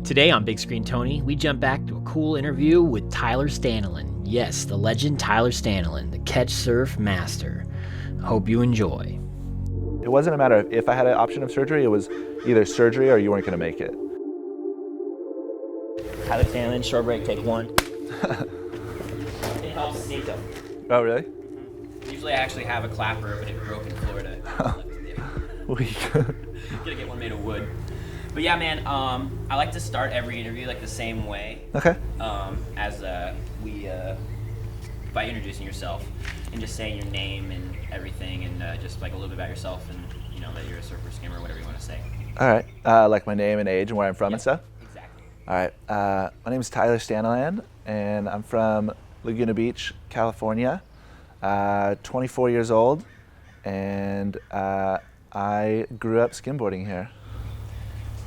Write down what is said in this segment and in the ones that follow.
Today on Big Screen Tony, we jump back to a cool interview with Tyler Stanaland. Yes, the legend Tyler Stanaland, the catch surf master. Hope you enjoy. It wasn't a matter of if I had an option of surgery, it was either surgery or you weren't going to make it. Tyler Stanaland, short break, take one. It helps sneak them. Oh, really? Usually I actually have a clapper, but it broke in Florida. Weak. Gotta get one made of wood. But yeah, man, I like to start every interview like the same way. Okay. By introducing yourself and just saying your name and everything, and just like a little bit about yourself, and you know that you're a surfer, skimmer, whatever you want to say. All right. Like my name and age and where I'm from and stuff? Exactly. All right. My name is Tyler Stanaland, and I'm from Laguna Beach, California. 24 years old, and I grew up skimboarding here.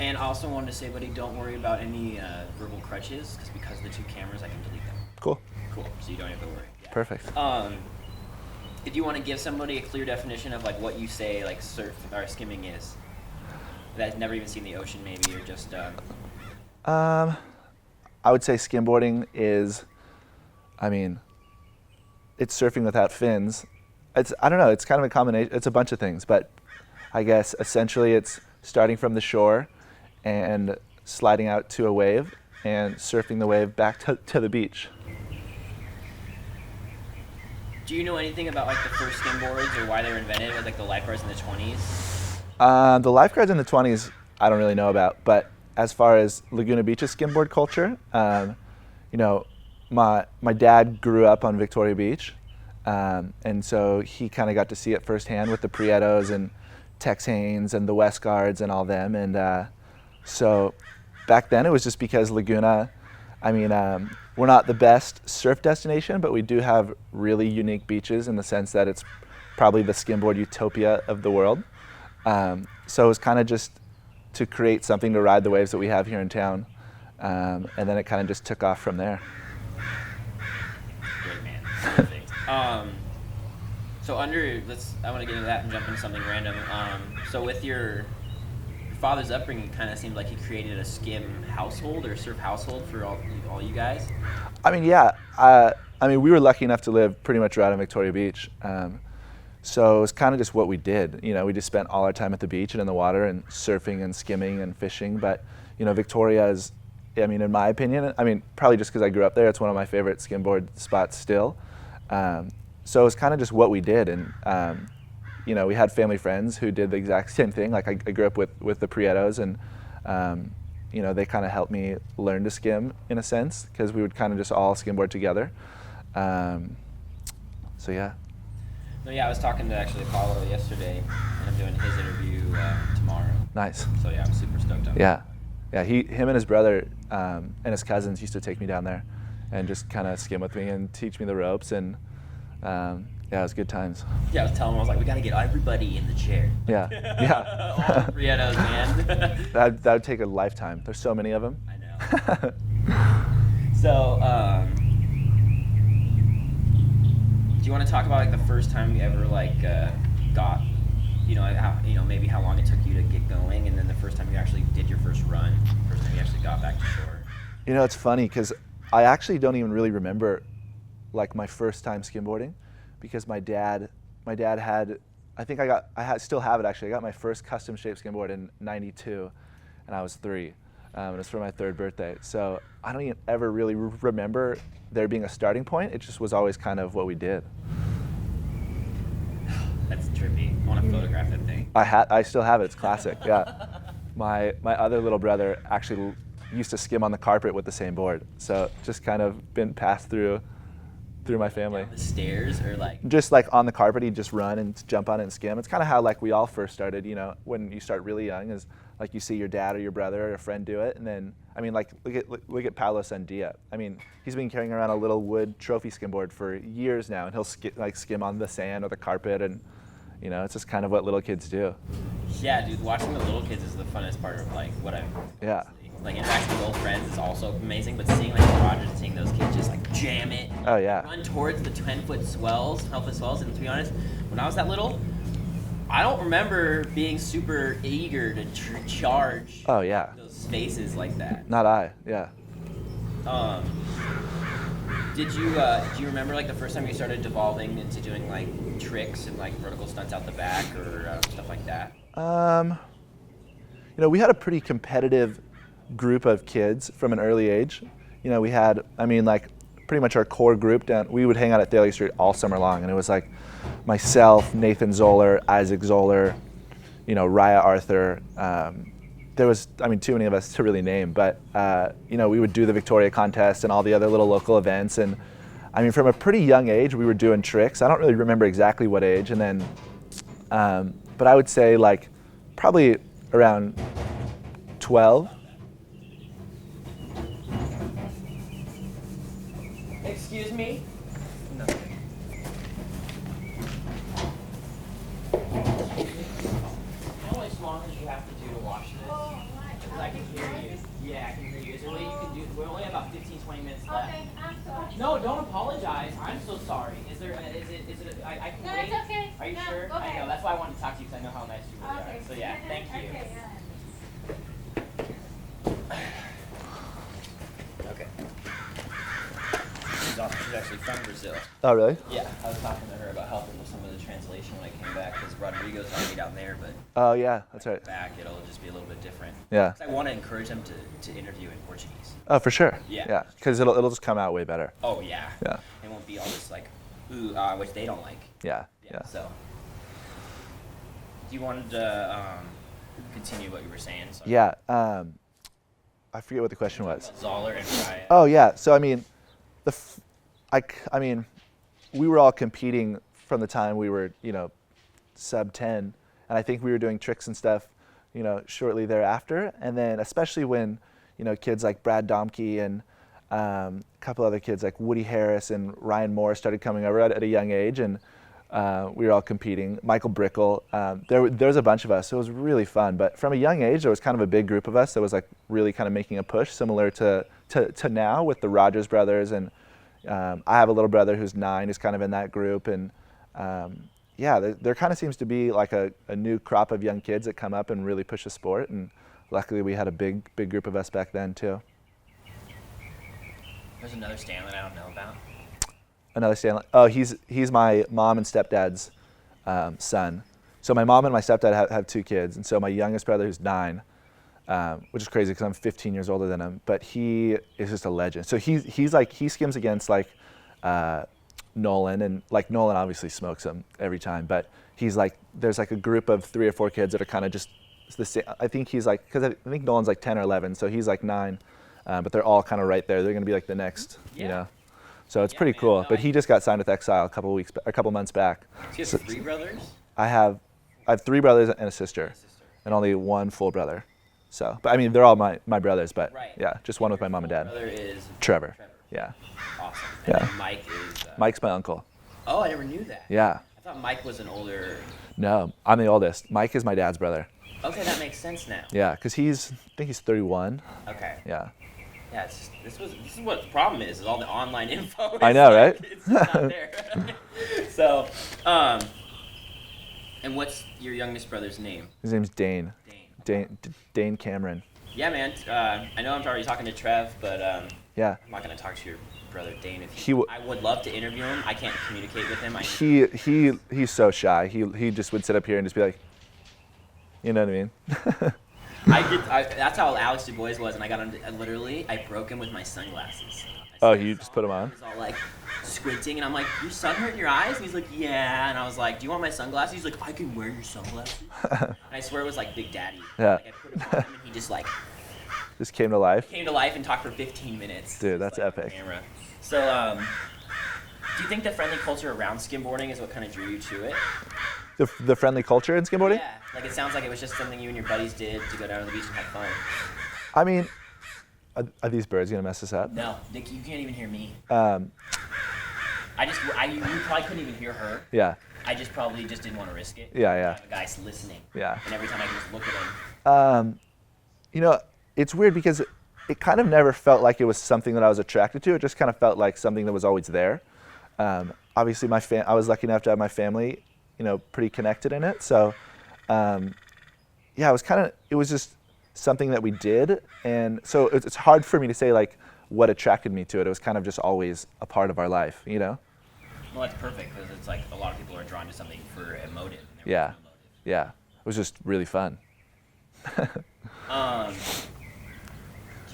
And I also wanted to say, buddy, don't worry about any verbal crutches, because of the two cameras, I can delete them. Cool. Cool. So you don't have to worry. Yeah. Perfect. If you want to give somebody a clear definition of like what you say like surf or skimming is, that's never even seen the ocean, maybe, or just. I would say skimboarding is, it's surfing without fins. I don't know, it's kind of a combination, it's a bunch of things, but I guess essentially it's starting from the shore and sliding out to a wave and surfing the wave back to the beach. Do you know anything about like the first skimboards or why they were invented with like the lifeguards in the 20s? The lifeguards in the 20s, I don't really know about, but as far as Laguna Beach's skimboard culture, my dad grew up on Victoria Beach, and so he kind of got to see it firsthand with the Priettos and Tex Hanes and the West Guards and all them, and so back then it was just because Laguna, we're not the best surf destination, but we do have really unique beaches in the sense that it's probably the skimboard utopia of the world. So it was kind of just to create something to ride the waves that we have here in town, and then it kind of just took off from there. Great, man. Perfect. So I want to get into that and jump into something random. So with your father's upbringing, it kind of seemed like he created a skim household or surf household for all you guys. We were lucky enough to live pretty much right on Victoria Beach. So it was kind of just what we did. We just spent all our time at the beach and in the water and surfing and skimming and fishing. But, Victoria is, in my opinion, probably just because I grew up there, it's one of my favorite skimboard spots still. So it was kind of just what we did. And, we had family friends who did the exact same thing. Like I grew up with the Priettos, and, they kind of helped me learn to skim in a sense, because we would kind of just all skimboard together. So yeah. No, yeah, I was talking to actually Apollo yesterday, and I'm doing his interview tomorrow. Nice. So yeah, I'm super stoked on Yeah. Yeah, him and his brother and his cousins used to take me down there and just kind of skim with me and teach me the ropes, and it was good times. Yeah, I was telling him, I was like, we got to get everybody in the chair. Yeah, yeah. All the Priettos, man. that would take a lifetime. There's so many of them. I know. So, do you want to talk about like the first time you ever got, maybe how long it took you to get going, and then the first time you actually did your first run, first time you actually got back to shore? It's funny because I actually don't even really remember like my first time skimboarding, because my dad had, still have it actually. I got my first custom shaped skimboard in '92, and I was 3. It was for my 3rd birthday. So I don't even ever really remember there being a starting point. It just was always kind of what we did. That's trippy. I want to photograph that thing. I still have it. It's classic. Yeah. My other little brother actually used to skim on the carpet with the same board. So just kind of been passed through my family. Down the stairs, or just like on the carpet, he'd just run and jump on it and skim. It's kind of how like we all first started, when you start really young, is like you see your dad or your brother or a friend do it, and then look at Paulo Sandia. He's been carrying around a little wood trophy skimboard for years now, and he'll skim on the sand or the carpet, and it's just kind of what little kids do. Yeah, dude, watching the little kids is the funnest part of interacting with old friends is also amazing, but seeing Rogers and seeing those kids just jam it. Oh yeah. Run towards the 12-foot swells, and to be honest, when I was that little, I don't remember being super eager to charge Oh yeah. those spaces like that. Not I. Yeah. Um, do you remember like the first time you started devolving into doing like tricks and like vertical stunts out the back or stuff like that? We had a pretty competitive group of kids from an early age. We had, like pretty much our core group down. We would hang out at Thalia Street all summer long, and it was like myself, Nathan Zoller, Isaac Zoller, Raya Arthur. There was, too many of us to really name, but we would do the Victoria contest and all the other little local events, and from a pretty young age we were doing tricks. I don't really remember exactly what age, and then, but I would say like probably around 12. Excuse me? No. How much longer do you have to do to wash this? Because I can hear you. Yeah, I can hear you. Is there a way you can do? We're only about 15, 20 minutes left. Okay, I'm sorry. No, don't apologize. I'm so sorry. Is it? I can No, wait. it's okay. Are you No, sure? go I ahead. know. That's why I wanted to talk to you because I know how nice you really Okay. are. So yeah, thank you. Okay, yeah. Okay. She's actually from Brazil. Oh really? Yeah, I was talking to her about helping with some of the translation when I came back because Rodrigo's already down there, but Oh yeah, that's right. back it'll just be a little bit different. Yeah. 'Cause I want to encourage them to interview in Portuguese. Oh for sure. Yeah. Yeah, because it'll just come out way better. Oh yeah. Yeah. It won't be all this like, ooh, which they don't like. Yeah. Yeah. Yeah. So, do you wanted to continue what you were saying? Sorry. Yeah. I forget what the question was. Zoller and Ryan. Oh yeah. So we were all competing from the time we were sub 10, and I think we were doing tricks and stuff shortly thereafter. And then especially when kids like Brad Domke and a couple other kids like Woody Harris and Ryan Moore started coming over at a young age, and we were all competing. Michael Brickle, there was a bunch of us, so it was really fun. But from a young age, there was kind of a big group of us that was like really kind of making a push, similar to now with the Rogers brothers. And I have a little brother who's 9, who's kind of in that group. And there kind of seems to be like a new crop of young kids that come up and really push the sport. And luckily, we had a big group of us back then too. There's another Stanley I don't know about. Another Stanley. Oh, he's my mom and stepdad's son. So my mom and my stepdad have 2 kids, and so my youngest brother, who's 9, which is crazy because I'm 15 years older than him, but he is just a legend. So he skims against like Nolan, and like Nolan obviously smokes him every time, but he's like, there's like a group of 3 or 4 kids that are kind of just the same. I think he's like, because I think Nolan's like 10 or 11, so he's like 9, but they're all kind of right there. They're going to be like the next, Yeah. So it's Yeah, pretty man, cool. no, But he just got signed with Exile a couple months back. Do you have 3 brothers? I have 3 brothers and a sister, and only 1 full brother. So, but they're all my brothers, but Right. yeah, just one with my mom and dad. Brother is Trevor. Yeah. Awesome. And Yeah. then Mike is. Mike's my uncle. Oh, I never knew that. Yeah. I thought Mike was an older. No, I'm the oldest. Mike is my dad's brother. Okay, that makes sense now. Yeah, because I think he's 31. Okay. Yeah. Yeah, this is what the problem is all the online info. I know, right? It's just not there. So, and what's your youngest brother's name? His name's Dane. Dane. Dane Cameron. Yeah, man. I know I'm already talking to Trev, but Yeah. I'm not gonna talk to your brother Dane. I would love to interview him. I can't communicate with him. He's so shy. He just would sit up here and just be like, you know what I mean? That's how Alex Du Bois was, and I got him. I broke him with my sunglasses. Oh, you just put them on? He was all like squinting, and I'm like, "Your sun hurt your eyes?" And he's like, "Yeah." And I was like, "Do you want my sunglasses?" He's like, "I can wear your sunglasses." And I swear it was like Big Daddy. Yeah. Like I put him on him, and he just like Just came to life. came to life and talked for 15 minutes. Dude, that's Just, like, on epic. camera. So, do you think the friendly culture around skimboarding is what kind of drew you to it? The friendly culture in skimboarding? Yeah. Like it sounds like it was just something you and your buddies did to go down to the beach and have fun. Are these birds gonna mess us up? No, Nick, you can't even hear me. Um, You probably couldn't even hear her. yeah. I just probably just didn't want to risk it. Yeah. The guy's listening. Yeah. And every time I just look at him. It's weird because it kind of never felt like it was something that I was attracted to. It just kind of felt like something that was always there. Obviously, I was lucky enough to have my family pretty connected in it. So, yeah, it was just something that we did, and so it's hard for me to say like what attracted me to it. It was kind of just always a part of our life, Well, that's perfect because it's like a lot of people are drawn to something for a motive. And Yeah, no motive. yeah, it was just really fun. Do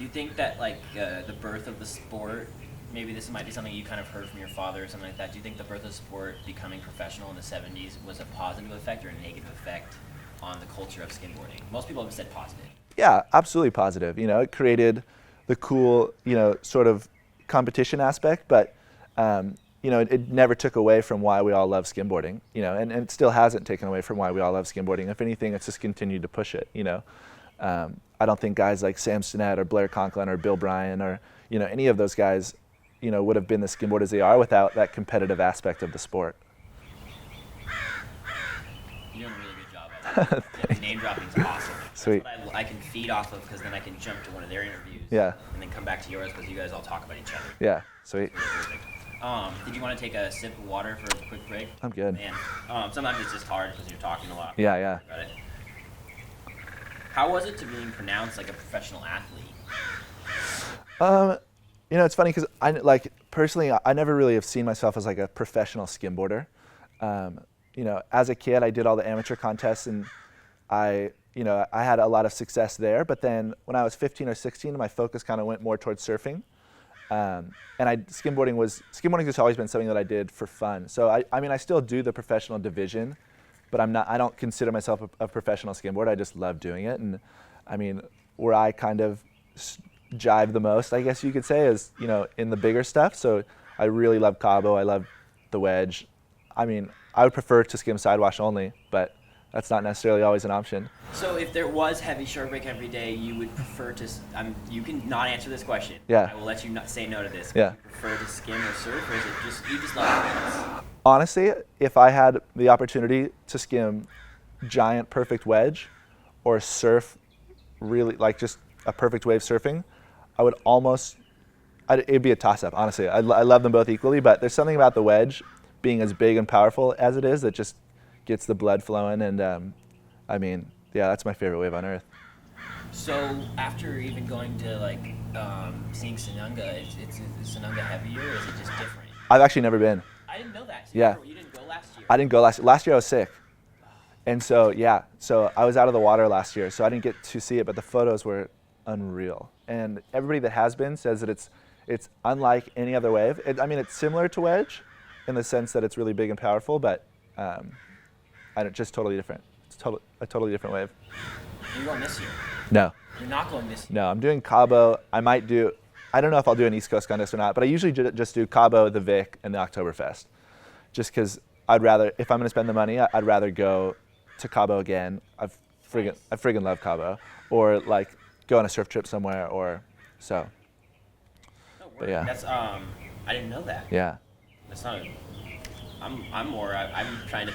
you think that like the birth of the sport, maybe this might be something you kind of heard from your father or something like that, do you think the birth of the sport becoming professional in the 70s was a positive effect or a negative effect on the culture of skimboarding? Most people have said positive. Yeah, absolutely positive. It created the cool, sort of competition aspect, but it never took away from why we all love skimboarding, and it still hasn't taken away from why we all love skimboarding. If anything, it's just continued to push it, I don't think guys like Sam Stanaland or Blair Conklin or Bill Bryan or, any of those guys, would have been the skimboarders they are without that competitive aspect of the sport. You're doing a really good job at it. The name dropping is awesome. Sweet. That's what I can feed off of because then I can jump to one of their interviews. Yeah. And then come back to yours because you guys all talk about each other. Yeah, sweet. Perfect. Did you want to take a sip of water for a quick break? I'm good. Man, sometimes it's just hard because you're talking a lot. Yeah. About it. How was it to being pronounced like a professional athlete? It's funny because personally, I never really have seen myself as like a professional skimboarder. As a kid, I did all the amateur contests and I had a lot of success there. But then when I was 15 or 16, my focus kind of went more towards surfing. And skimboarding has always been something that I did for fun. So I still do the professional division, but I don't consider myself a professional skimboarder. I just love doing it. And where I kind of jive the most, I guess you could say, is, in the bigger stuff. So I really love Cabo. I love the wedge. I would prefer to skim sidewash only, but that's not necessarily always an option. So if there was heavy short break every day, you would prefer to, you can not answer this question. Yeah. I will let you not say no to this. Yeah. Would you prefer to skim or surf, or is it just, you just love it? Honestly, if I had the opportunity to skim giant perfect wedge or surf really like just a perfect wave surfing, I would it'd be a toss-up, honestly. I love them both equally, but there's something about the wedge being as big and powerful as it is that just gets the blood flowing, and yeah, that's my favorite wave on earth. So after even going to seeing Sanunga, is Sanunga heavier or is it just different? I've actually never been. I didn't know that. So Yeah. You didn't go last year? I didn't go last year. I was sick. And so I was out of the water last year, so I didn't get to see it, but the photos were unreal. And everybody that has been says that it's unlike any other wave. It's similar to wedge in the sense that it's really big and powerful, but just totally different. It's a totally different wave. You're going this year? No. You're not going this year? No, I'm doing Cabo. I don't know if I'll do an East Coast contest or not, but I usually just do Cabo, the Vic, and the Oktoberfest. Just because I'd rather, if I'm going to spend the money, I'd rather go to Cabo again. I friggin' love Cabo. Or go on a surf trip somewhere or so. No, But yeah. That's, I didn't know that. Yeah. That's not, I'm trying to,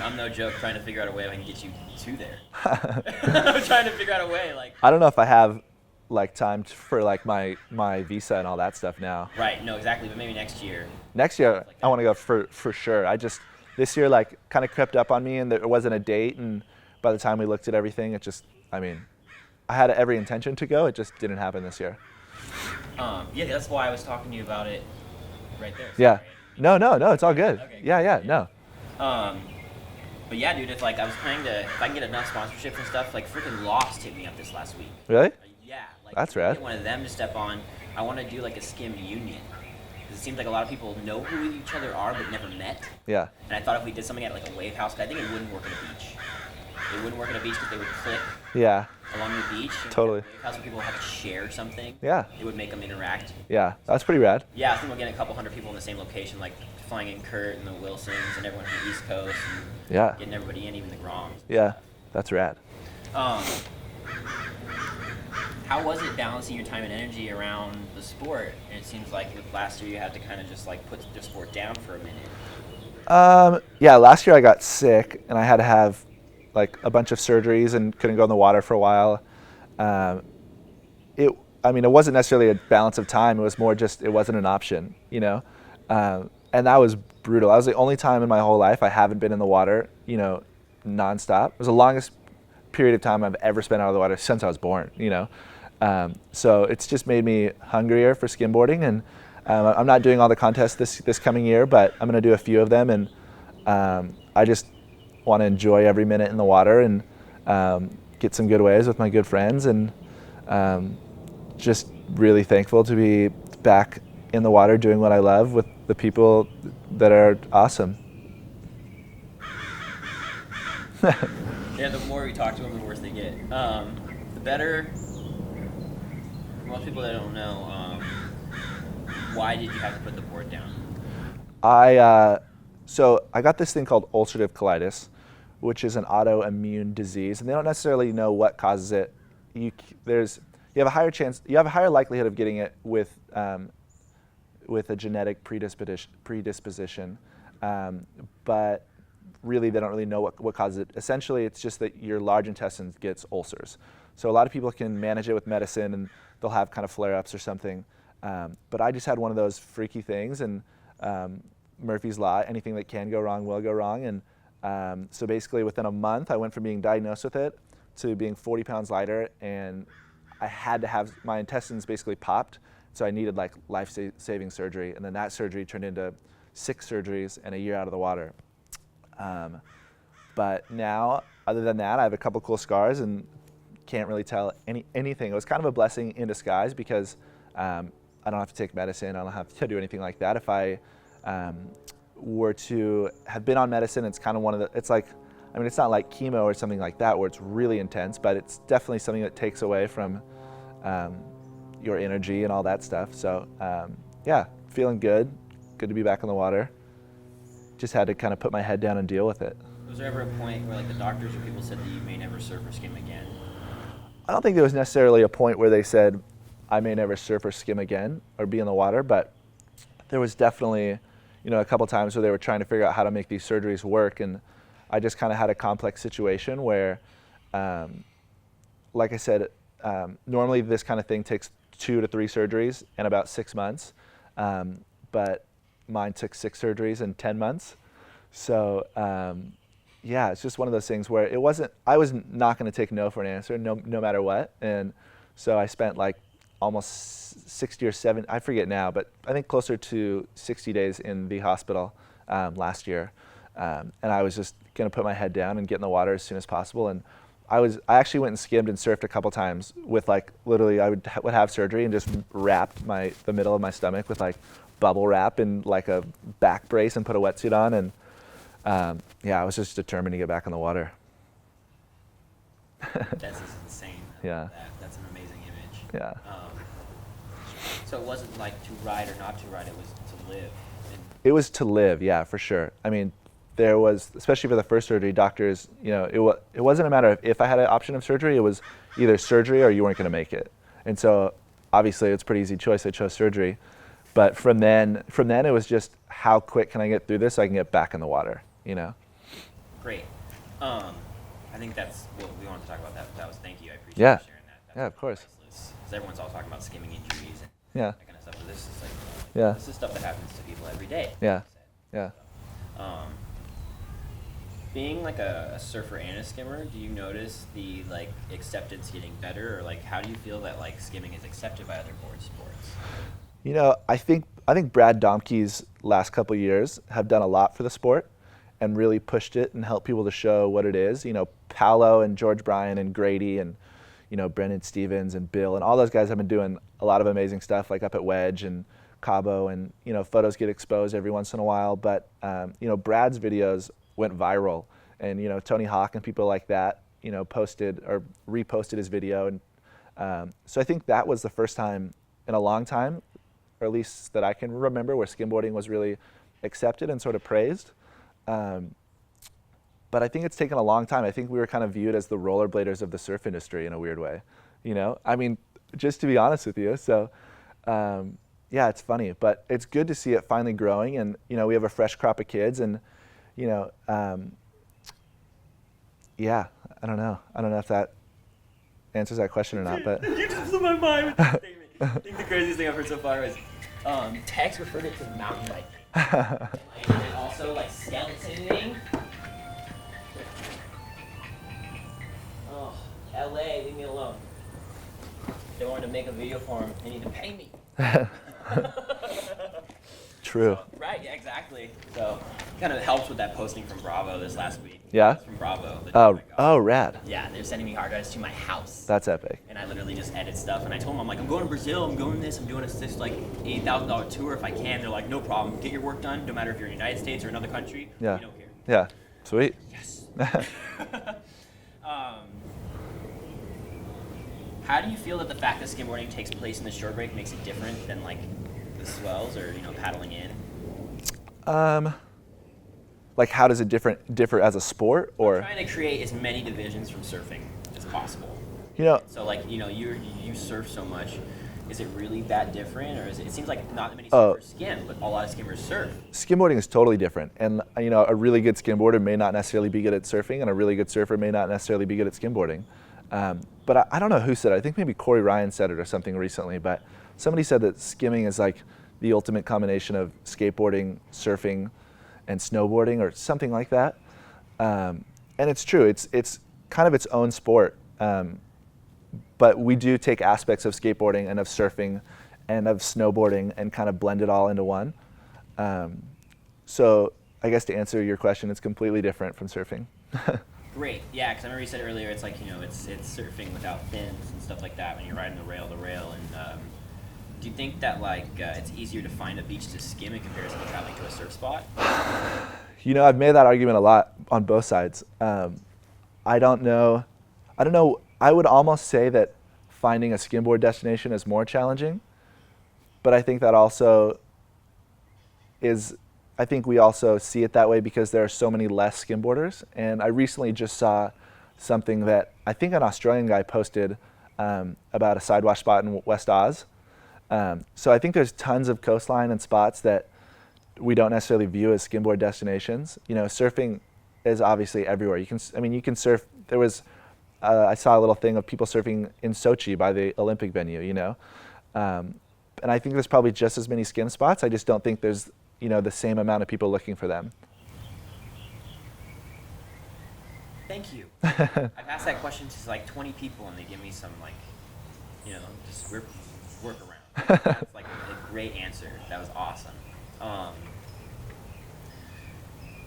I'm no joke, trying to figure out a way I can get you to there. I'm trying to figure out a way, I don't know if I have time for my visa and all that stuff now. Right, no, exactly, but maybe next year. Next year, I want to go for sure. This year kind of crept up on me and there wasn't a date, and by the time we looked at everything, it just, I had every intention to go, it just didn't happen this year. Yeah, that's why I was talking to you about it right there. Yeah. Sorry. No, it's all good. Okay, Yeah, no. But yeah, dude, if I was planning to, if I can get enough sponsorships and stuff, freaking Lost hit me up this last week. Really? Yeah. That's if I rad. Get one of them to step on. I want to do a skim union. 'Cause it seems like a lot of people know who each other are but never met. Yeah. And I thought if we did something at a wave house, I think it wouldn't work at a beach. It wouldn't work at a beach because they would click Yeah. along the beach. And Totally. At a wave house where people have to share something. Yeah. It would make them interact. Yeah. That's pretty rad. Yeah, I think we'll get a couple hundred people in the same location, flying in Kurt and the Wilsons and everyone from the East Coast. And Yeah. getting everybody in, even the Groms. Yeah. That's rad. How was it balancing your time and energy around the sport? And it seems like last year you had to kind of just put the sport down for a minute. Yeah, last year I got sick and I had to have a bunch of surgeries and couldn't go in the water for a while. It wasn't necessarily a balance of time. It was more just, it wasn't an option, and that was brutal. That was the only time in my whole life I haven't been in the water, you know, nonstop. It was the longest period of time I've ever spent out of the water since I was born, you know. So it's just made me hungrier for skimboarding, and I'm not doing all the contests this coming year, but I'm going to do a few of them, and I just want to enjoy every minute in the water and get some good waves with my good friends, and just really thankful to be back in the water doing what I love with the people that are awesome. Yeah, the more we talk to them, the worse they get. The better. For most people that don't know, why did you have to put the board down? So I got this thing called ulcerative colitis, which is an autoimmune disease, and they don't necessarily know what causes it. You have a higher likelihood of getting it with a genetic predisposition, but really they don't really know what causes it. Essentially, it's just that your large intestine gets ulcers. So a lot of people can manage it with medicine, and they'll have kind of flare-ups or something. But I just had one of those freaky things, and Murphy's Law, anything that can go wrong will go wrong. And so basically within a month, I went from being diagnosed with it to being 40 pounds lighter, and I had to have my intestines basically popped. So I needed like life-saving surgery, and then that surgery turned into 6 surgeries and a year out of the water. But now, other than that, I have a couple cool scars and can't really tell anything. It was kind of a blessing in disguise because I don't have to take medicine. I don't have to do anything like that. If I were to have been on medicine, it's kind of one of the, it's like, I mean, it's not like chemo or something like that where it's really intense, but it's definitely something that takes away from your energy and all that stuff. So yeah, feeling good. Good to be back in the water. Just had to kind of put my head down and deal with it. Was there ever a point where like the doctors or people said that you may never surf or skim again? I don't think there was necessarily a point where they said I may never surf or skim again or be in the water, but there was definitely, you know, a couple times where they were trying to figure out how to make these surgeries work, and I just kind of had a complex situation where, like I said, normally this kind of thing takes 2 to 3 surgeries in about 6 months, but mine took 6 surgeries in 10 months. So yeah, it's just one of those things where I was not going to take no for an answer, no matter what. And so I spent like almost 60 or 70, I forget now, but I think closer to 60 days in the hospital last year. And I was just going to put my head down and get in the water as soon as possible. And I actually went and skimmed and surfed a couple times with like, literally I would have surgery and just wrapped the middle of my stomach with like bubble wrap and like a back brace and put a wetsuit on. And yeah, I was just determined to get back in the water. That's just insane. Yeah. That's an amazing image. Yeah. So it wasn't like to ride or not to ride, it was to live. It was to live, yeah, for sure. I mean, there was, especially for the first surgery, doctors, you know, it wasn't a matter of if I had an option of surgery, it was either surgery or you weren't going to make it. And so obviously it's a pretty easy choice. I chose surgery. But from then it was just how quick can I get through this so I can get back in the water, you know? Great. I think that's what we wanted to talk about. Thank you. I appreciate Yeah. you sharing that. Yeah, of course. Because everyone's all talking about skimming injuries and Yeah. that kind of stuff. But this is like, Yeah. this is stuff that happens to people every day. Yeah. Yeah. Being like a surfer and a skimmer, do you notice the like acceptance getting better, or like how do you feel that like skimming is accepted by other board sports? You know, I think Brad Domke's last couple years have done a lot for the sport and really pushed it and helped people to show what it is. You know, Paolo and George Bryan and Grady and, you know, Brendan Stevens and Bill and all those guys have been doing a lot of amazing stuff like up at Wedge and Cabo, and, you know, photos get exposed every once in a while. But, you know, Brad's videos went viral, and, you know, Tony Hawk and people like that, you know, posted or reposted his video. And so I think that was the first time in a long time, or at least that I can remember, where skimboarding was really accepted and sort of praised. But I think it's taken a long time. I think we were kind of viewed as the rollerbladers of the surf industry in a weird way. You know, I mean, just to be honest with you. So yeah, it's funny, but it's good to see it finally growing. And, you know, we have a fresh crop of kids, and, you know, yeah, I don't know if that answers that question or not, but. You just blew my mind with that statement. I think the craziest thing I've heard so far is Tex referred it to mountain biking. And also like skeletoning. Oh, LA, leave me alone. They wanted to make a video for him. They need to pay me. True. So, right, yeah, exactly. So kind of helps with that posting from Bravo this last week. Yeah? It's from Bravo. Oh, rad. Yeah, they're sending me hard drives to my house. That's epic. And I literally just edit stuff. And I told them, I'm like, I'm going to Brazil. I'm doing this. I'm doing this like $8,000 tour if I can. They're like, no problem. Get your work done. No matter if you're in the United States or another country. Yeah. We don't care. Yeah. Sweet. Yes. How do you feel that the fact that skimboarding takes place in the shore break makes it different than like the swells or paddling in? Like how does it differ as a sport, or? I'm trying to create as many divisions from surfing as possible. So like you surf so much, is it really that different, or is it seems like not many skimmers skim, but a lot of skimmers surf. Skimboarding is totally different, and a really good skimboarder may not necessarily be good at surfing, and a really good surfer may not necessarily be good at skimboarding. But I don't know who said it. I think maybe Corey Ryan said it or something recently, but somebody said that skimming is like the ultimate combination of skateboarding, surfing, and snowboarding or something like that. And it's true, it's kind of its own sport. But we do take aspects of skateboarding and of surfing and of snowboarding and kind of blend it all into one. So I guess to answer your question, it's completely different from surfing. Great, yeah, because I remember you said earlier it's like, it's surfing without fins and stuff like that when you're riding the rail. And do you think that like it's easier to find a beach to skim in comparison to traveling to a surf spot? I've made that argument a lot on both sides. I don't know. I would almost say that finding a skimboard destination is more challenging, but I think that also is, I think we also see it that way because there are so many less skimboarders. And I recently just saw something that I think an Australian guy posted about a sidewash spot in West Oz. So I think there's tons of coastline and spots that we don't necessarily view as skimboard destinations. Surfing is obviously everywhere. You can surf. There was, I saw a little thing of people surfing in Sochi by the Olympic venue, and I think there's probably just as many skim spots. I just don't think there's, the same amount of people looking for them. Thank you. I've asked that question to like 20 people and they give me some like, just work around. That's like a great answer. That was awesome.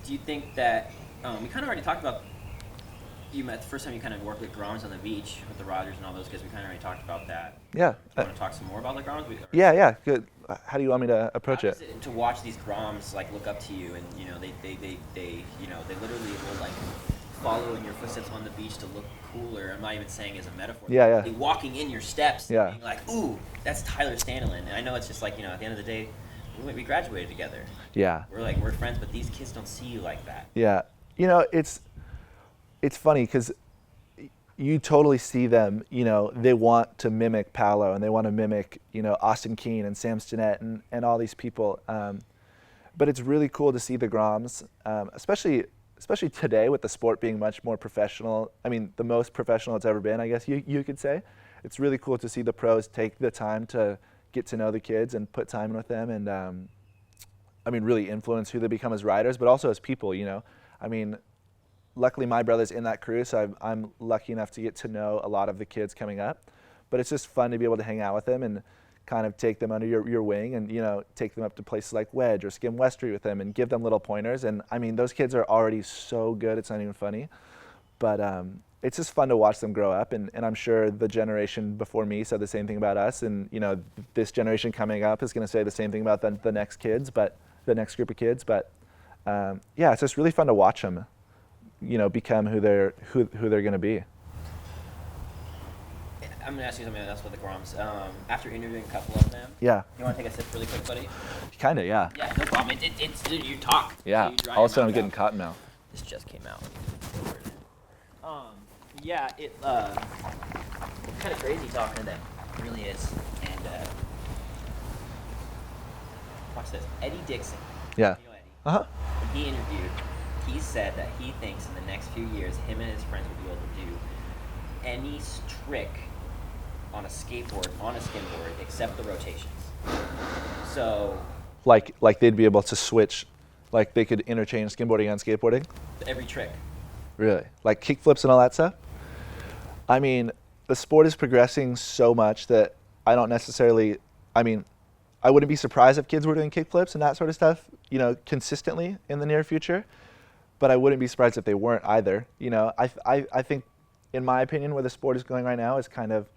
Do you think that, we kind of already talked about, you met the first time you kind of worked with Groms on the beach with the Rogers and all those guys, we kind of already talked about that. Yeah. Do you want to talk some more about the Groms? Yeah, good. How do you want me to approach it? To watch these Groms like look up to you and, they literally will like follow in your footsteps on the beach to look cooler. I'm not even saying as a metaphor. Yeah. They walking in your steps Yeah. and being like, ooh, that's Tyler Stanaland. And I know it's just like, at the end of the day, we graduated together. Yeah. We're friends, but these kids don't see you like that. Yeah. It's funny because you totally see them, they want to mimic Paolo and they want to mimic, Austin Keane and Sam Stinnett and all these people. But it's really cool to see the Groms, especially today with the sport being much more professional. I mean, the most professional it's ever been, I guess you could say. It's really cool to see the pros take the time to get to know the kids and put time in with them and, really influence who they become as riders, but also as people, luckily my brother's in that crew, so I'm lucky enough to get to know a lot of the kids coming up. But it's just fun to be able to hang out with them and kind of take them under your wing and, take them up to places like Wedge or Skim Westry with them and give them little pointers. And those kids are already so good, it's not even funny. But it's just fun to watch them grow up. And I'm sure the generation before me said the same thing about us. And, this generation coming up is going to say the same thing about the next kids, but the next group of kids. But it's just really fun to watch them, become who they're going to be. I'm going to ask you something else with the Groms. After interviewing a couple of them, Yeah. You want to take a sip really quick, buddy? Kind of, yeah. Yeah, no problem. It's you talk. Yeah. You dry All of a your sudden I'm mouth getting out. cotton mouth. This just came out. It kind of crazy talking to them. It really is. And watch this. Eddie Dixon. Yeah. You know Eddie? Uh-huh. When he interviewed, he said that he thinks in the next few years, him and his friends will be able to do any trick on a skateboard, on a skimboard, except the rotations. So like they'd be able to switch, like they could interchange skimboarding and skateboarding? Every trick. Really? Like kick flips and all that stuff? I mean, the sport is progressing so much that I don't necessarily, I mean, I wouldn't be surprised if kids were doing kick flips and that sort of stuff, you know, consistently in the near future, but I wouldn't be surprised if they weren't either. You know, I think, in my opinion, where the sport is going right now is kind of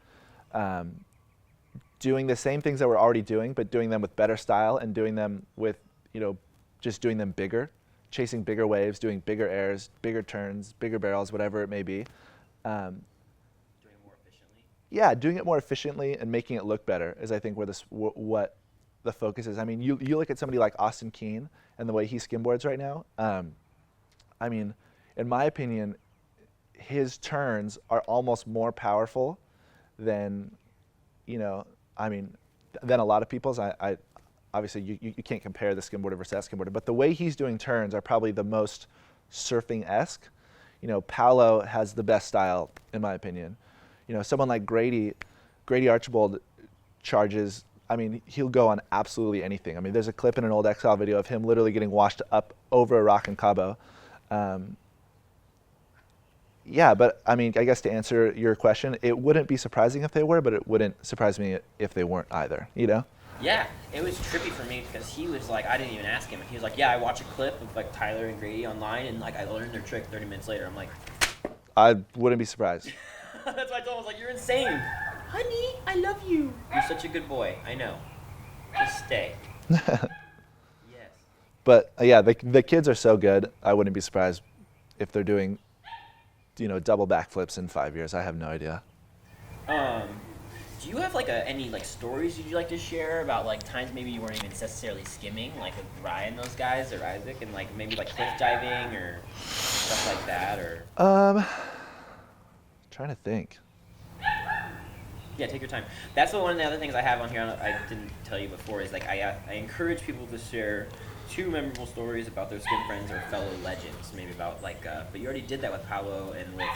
doing the same things that we're already doing, but doing them with better style and doing them with, you know, just doing them bigger, chasing bigger waves, doing bigger airs, bigger turns, bigger barrels, whatever it may be. Doing it more efficiently. Yeah, doing it more efficiently and making it look better is, I think, where what the focus is. I mean, you look at somebody like Austin Keene and the way he skimboards right now. I mean, in my opinion, his turns are almost more powerful than, you know, I mean, than a lot of people's. I obviously you can't compare the skimboarder versus that skimboarder, but the way he's doing turns are probably the most surfing-esque. You know, Paolo has the best style, in my opinion. You know, someone like Grady Archibald charges, I mean, he'll go on absolutely anything. I mean, there's a clip in an old Exile video of him literally getting washed up over a rock in Cabo. Yeah, but I mean, I guess to answer your question, it wouldn't be surprising if they were, but it wouldn't surprise me if they weren't either, you know? Yeah, it was trippy for me because he was like, I didn't even ask him. He was like, yeah, I watched a clip of like Tyler and Grady online and like I learned their trick 30 minutes later. I'm like, I wouldn't be surprised. that's why I told him, I was like, you're insane. Honey, I love you. You're such a good boy. I know. Just stay. Yes. But yeah, the kids are so good. I wouldn't be surprised if they're doing, you know, double backflips in 5 years. I have no idea. Do you have like any like stories you'd like to share about like times maybe you weren't even necessarily skimming, like with Ryan, those guys, or Isaac, and like maybe like cliff diving or stuff like that, or? Trying to think. Yeah, take your time. That's one of the other things I have on here I didn't tell you before is like I encourage people to share 2 memorable stories about their skim friends or fellow legends, maybe about like, but you already did that with Paolo and with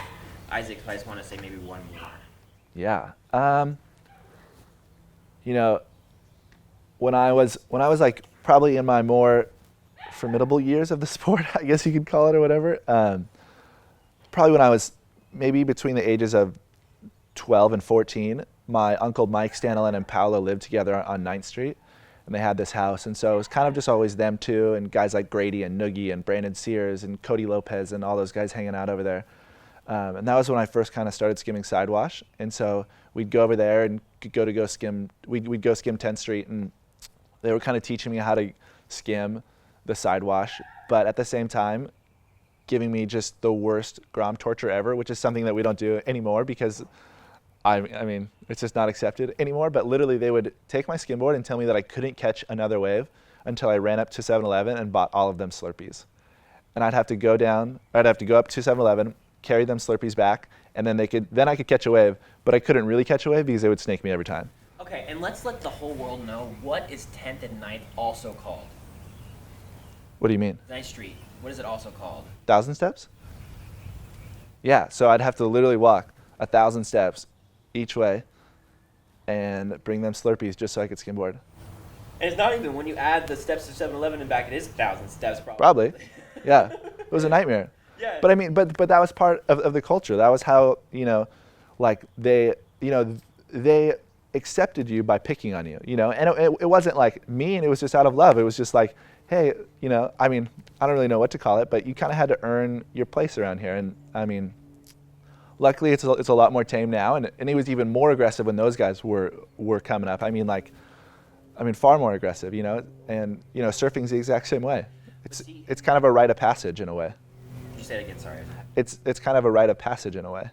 Isaac, so I just want to say maybe one more. Yeah. You know, when I was like probably in my more formidable years of the sport, I guess you could call it, or whatever, probably when I was maybe between the ages of 12 and 14, my uncle Mike Stanaland and Paolo lived together on 9th Street, and they had this house, and so it was kind of just always them two and guys like Grady and Noogie and Brandon Sears and Cody Lopez and all those guys hanging out over there. And that was when I first kind of started skimming sidewash, and so we'd go over there and go skim. We'd go skim 10th Street, and they were kind of teaching me how to skim the sidewash, but at the same time giving me just the worst Grom torture ever, which is something that we don't do anymore because I mean, it's just not accepted anymore. But literally, they would take my skimboard and tell me that I couldn't catch another wave until I ran up to 7-Eleven and bought all of them Slurpees, and I'd have to go up to 7-Eleven, carry them Slurpees back, and then I could catch a wave, but I couldn't really catch a wave because they would snake me every time. Okay, and let's let the whole world know, what is 10th and 9th also called? What do you mean? 9th Street. What is it also called? 1,000 steps? Yeah, so I'd have to literally walk 1,000 steps each way and bring them Slurpees just so I could skimboard. And it's not even, when you add the steps to 7-Eleven and back, it is 1,000 steps probably. Probably, yeah. It was a nightmare. Yeah. But I mean, but that was part of the culture. That was how, you know, like they accepted you by picking on you, you know, and it wasn't like mean, it was just out of love. It was just like, hey, you know, I mean, I don't really know what to call it, but you kind of had to earn your place around here. And I mean, luckily it's a lot more tame now, and it was even more aggressive when those guys were coming up. I mean, far more aggressive, you know, and, you know, surfing's the exact same way. It's kind of a rite of passage in a way. You say it again, sorry. It's kind of a rite of passage in a way.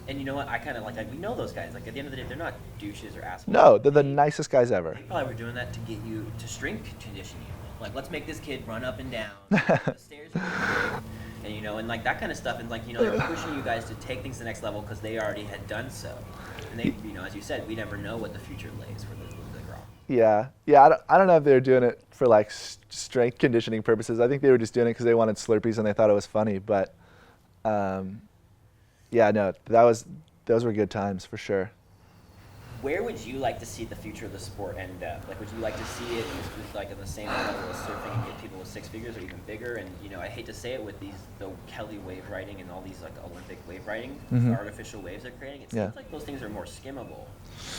And you know what? I kind of like we know those guys. Like at the end of the day, they're not douches or assholes. No, they're the nicest guys ever. They probably were doing that to get you to strength condition you. Like, let's make this kid run up and down the stairs, and you know, and like that kind of stuff. And like, you know, they were pushing you guys to take things to the next level because they already had done so. And they, you know, as you said, we never know what the future lays for the Grom. Yeah. I don't know if they were doing it for like strength conditioning purposes. I think they were just doing it because they wanted Slurpees and they thought it was funny. But yeah, no, those were good times for sure. Where would you like to see the future of the sport end up? Like, would you like to see it like in the same level as surfing and get people with six figures or even bigger? And I hate to say it with the Kelly wave riding and all these like Olympic wave riding, the artificial waves they're creating. It seems like those things are more skimmable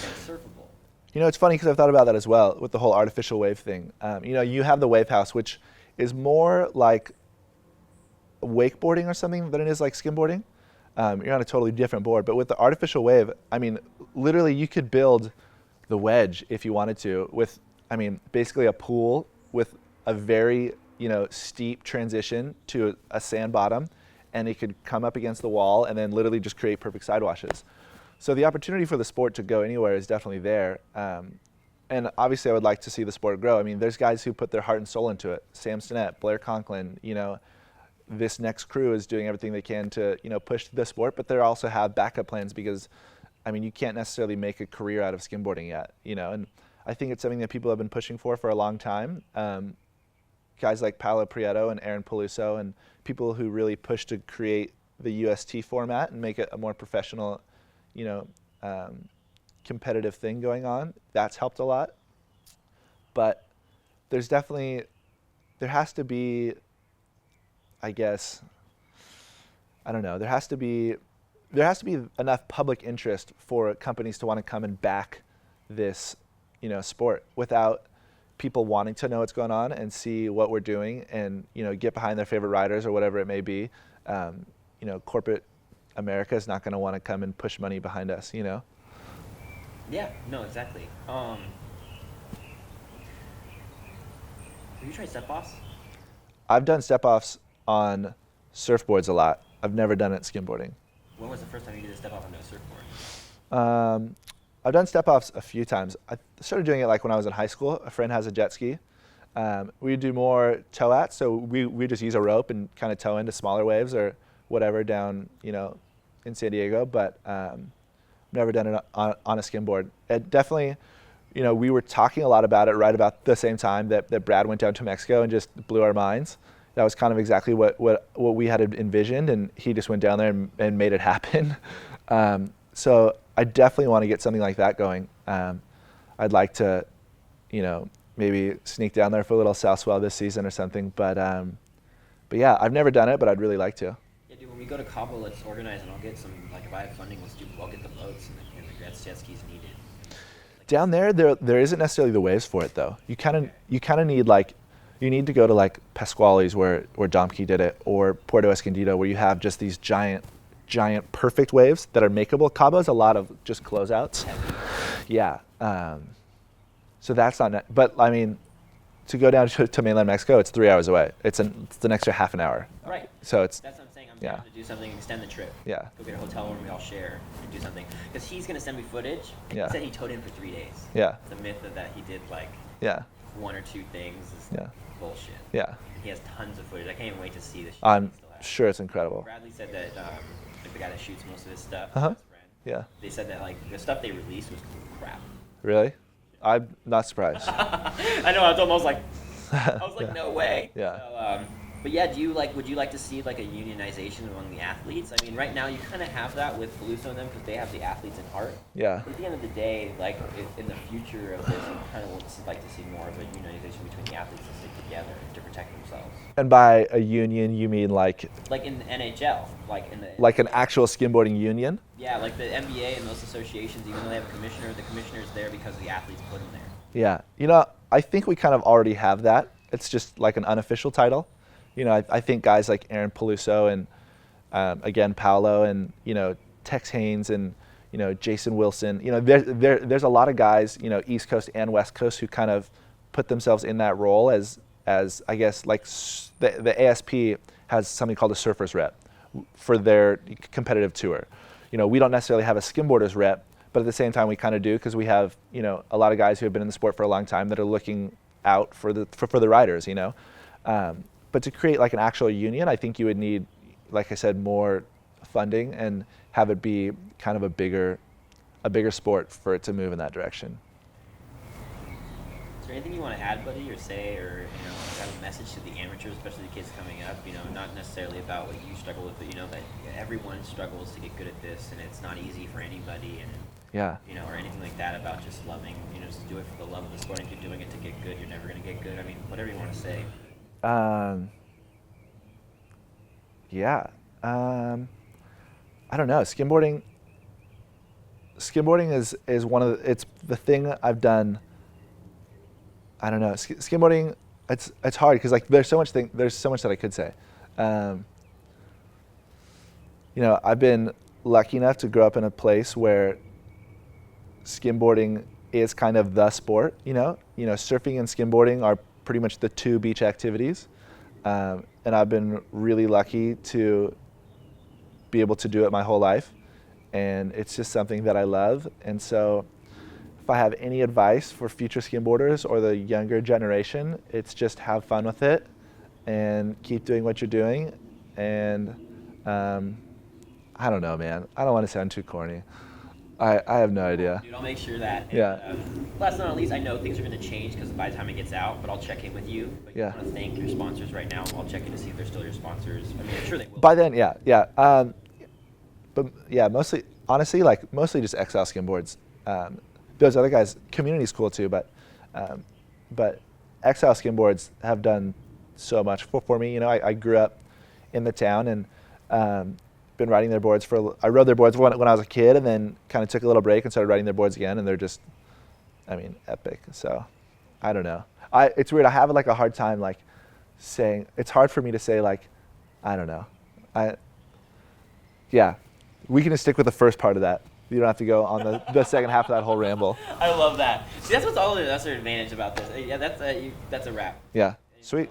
than surfable. It's funny because I've thought about that as well with the whole artificial wave thing. You have the wave house, which is more like wakeboarding or something than it is like skimboarding. You're on a totally different board. But with the artificial wave, literally you could build the wedge if you wanted to with, basically a pool with a very, steep transition to a sand bottom, and it could come up against the wall and then literally just create perfect sidewashes. So the opportunity for the sport to go anywhere is definitely there. And obviously I would like to see the sport grow. There's guys who put their heart and soul into it. Sam Stinnett, Blair Conklin, this next crew is doing everything they can to, push the sport, but they also have backup plans because, you can't necessarily make a career out of skimboarding yet, and I think it's something that people have been pushing for a long time. Guys like Paolo Prieto and Aaron Peluso and people who really push to create the UST format and make it a more professional, competitive thing going on. That's helped a lot. But there has to be, there has to be enough public interest for companies to want to come and back this, sport without people wanting to know what's going on and see what we're doing and, get behind their favorite riders or whatever it may be. Corporate America is not going to want to come and push money behind us, Yeah, no, exactly. Have you tried step-offs? I've done step-offs on surfboards a lot. I've never done it skimboarding. When was the first time you did a step-off on a surfboard? I've done step-offs a few times. I started doing it like when I was in high school. A friend has a jet ski. We do more tow-ats, so we just use a rope and kind of tow into smaller waves or whatever down, in San Diego, but never done it on a skimboard. It definitely, we were talking a lot about it right about the same time that Brad went down to Mexico and just blew our minds. That was kind of exactly what we had envisioned, and he just went down there and made it happen. So I definitely want to get something like that going. I'd like to, maybe sneak down there for a little South Swell this season or something. But yeah, I've never done it, but I'd really like to. Yeah, dude, when we go to Cabo, let's organize and I'll get some, if I have funding, I'll get the boats and the jet skis needed. Down there isn't necessarily the waves for it though. You kind of need you need to go to Pasquale's where Domke did it, or Puerto Escondido where you have just these giant perfect waves that are makeable. Cabo's a lot of just closeouts. Yeah. So that's not, but to go down to mainland Mexico, it's 3 hours away. It's an extra half an hour. Right. So that's what I'm saying. I'm trying to do something, extend the trip. Yeah. Go get a hotel room we all share and do something. Because he's gonna send me footage. Yeah. He said he towed in for 3 days. Yeah. The myth of that he did one or two things is bullshit. Yeah. He has tons of footage. I can't even wait to see this. I'm sure it's incredible. Bradley said that the guy that shoots most of his stuff, Uh-huh. his friend, Yeah. they said that the stuff they released was crap. Really? I'm not surprised. I know. I was almost like, no way. Yeah. So, but yeah, would you like to see a unionization among the athletes? Right now you kind of have that with Peluso and them because they have the athletes in heart. Yeah. But at the end of the day, in the future of this, you kind of would like to see more of a unionization between the athletes to stick together to protect themselves. And by a union, you mean like in the NHL, like an actual skimboarding union? Yeah, like the NBA and those associations, even though they have a commissioner, the commissioner's there because the athletes put him there. Yeah. I think we kind of already have that. It's just like an unofficial title. I think guys like Aaron Peluso and, again, Paolo and, Tex Haynes and, Jason Wilson. There's a lot of guys, East Coast and West Coast who kind of put themselves in that role as I guess, the ASP has something called a surfer's rep for their competitive tour. We don't necessarily have a skimboarder's rep, but at the same time we kind of do because we have, a lot of guys who have been in the sport for a long time that are looking out for the riders, But to create an actual union, I think you would need, like I said, more funding and have it be kind of a bigger sport for it to move in that direction. Is there anything you want to add, buddy, or say, or have a message to the amateurs, especially the kids coming up? Not necessarily about what you struggle with, but that everyone struggles to get good at this, and it's not easy for anybody. And Yeah. you know, or anything like that about just loving, you know, just do it for the love of the sport. If you're doing it to get good, you're never going to get good. I mean, whatever you want to say. Yeah. I don't know. Skimboarding is one of the, it's the thing I've done. I don't know. Skimboarding, it's hard because like there's so much that I could say. You know, I've been lucky enough to grow up in a place where skimboarding is kind of the sport. You know, surfing and skimboarding are pretty much the two beach activities, and I've been really lucky to be able to do it my whole life, and it's just something that I love. And so if I have any advice for future skimboarders or the younger generation, it's just have fun with it and keep doing what you're doing. And I don't know, man. I don't want to sound too corny. I have no idea. Dude, I'll make sure that. And, Yeah. last but not least, I know things are going to change because by the time it gets out, but I'll check in with you. But Yeah. I want to thank your sponsors right now. I'll check in to see if they're still your sponsors. I mean, I'm sure they will. By then, yeah. But yeah, mostly, honestly, like mostly just XL skimboards. Those other guys, community's cool too, but XL skimboards have done so much for me. You know, I grew up in the town and been riding their boards I rode their boards when I was a kid, and then kind of took a little break and started riding their boards again, and they're just, I mean, epic. So, I don't know. It's weird. I have like a hard time like saying. It's hard for me to say like, I don't know. Yeah, we can just stick with the first part of that. You don't have to go on the second half of that whole ramble. I love that. See, that's what's all the lesser advantage about this. Yeah, that's a wrap. Yeah, sweet.